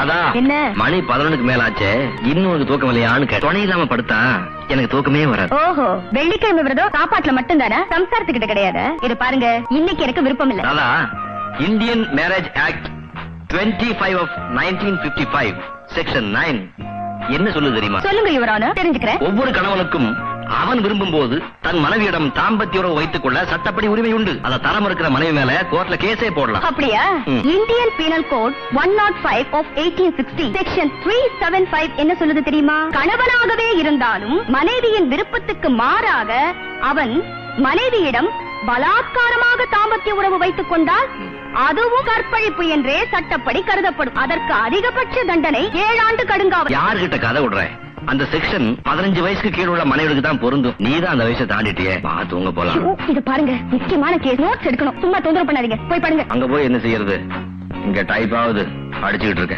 அதான் என்ன மணி 11க்கு மேல ஆச்சே, இன்னும் உனக்கு தூக்கம் இல்லையான்னு கேட்டேன். துணை இல்லாம படுத்தா எனக்கு தூக்கமே வராது. ஓஹோ, வெள்ளிக்கிழமை விரதம் சாப்பாட்டுல மட்டும் தானே, சம்சாரத்துக்கிட்ட கிடையாது. இது பாருங்க, இன்னைக்கு எனக்கு விருப்பம் இல்ல. அதான் Indian marriage act 25 of 1955 section 9 என்ன சொல்லுது தெரியுமா? சொல்லுங்க யுவரான, தெரிஞ்சுக்கிறேன். ஒவ்வொரு கணவனுக்கும் அவன் விரும்பும் போது தன் மனைவியிடம் தாம்பத்திய உறவு வைத்துக் கொள்ள சட்டப்படி உரிமை உண்டு. அதை தர மறுக்கிற மனைவி மேல கோர்ட்ல கேஸே போடலாம். அப்படியா? Indian penal code 105 of 1860 section 375 என்ன சொல்லுது தெரியுமா? கணவனாகவே இருந்தாலும் மனைவியின் விருப்பத்துக்கு மாறாக அவன் மனைவியிடம் பலாத்காரமாக தாம்பத்திய உறவு வைத்துக் கொண்டால் அதுவும் கற்பழிப்பு என்றே சட்டப்படி கருதப்படும். அதற்கு அதிகபட்ச தண்டனை 7 ஆண்டு கடுங்காவல். யார்கிட்ட கதை விடுற? அந்த செக்ஷன் 15 வயசுக்கு கீழ உள்ள மனைவிக்கு தான் பொருந்தும். நீதான் அந்த வயசை தாண்டிட்டியே, தூங்க போலாம். இது பாருங்க, முக்கியமான கேஸ், நோட்ஸ் எடுக்கணும். சும்மா தொந்தரவு பண்ணாதீங்க, போய் பாருங்க. அங்க போய் என்ன செய்யறது? இங்க டைப் ஆகுது, அடிச்சுக்கிட்டு இருக்கேன்.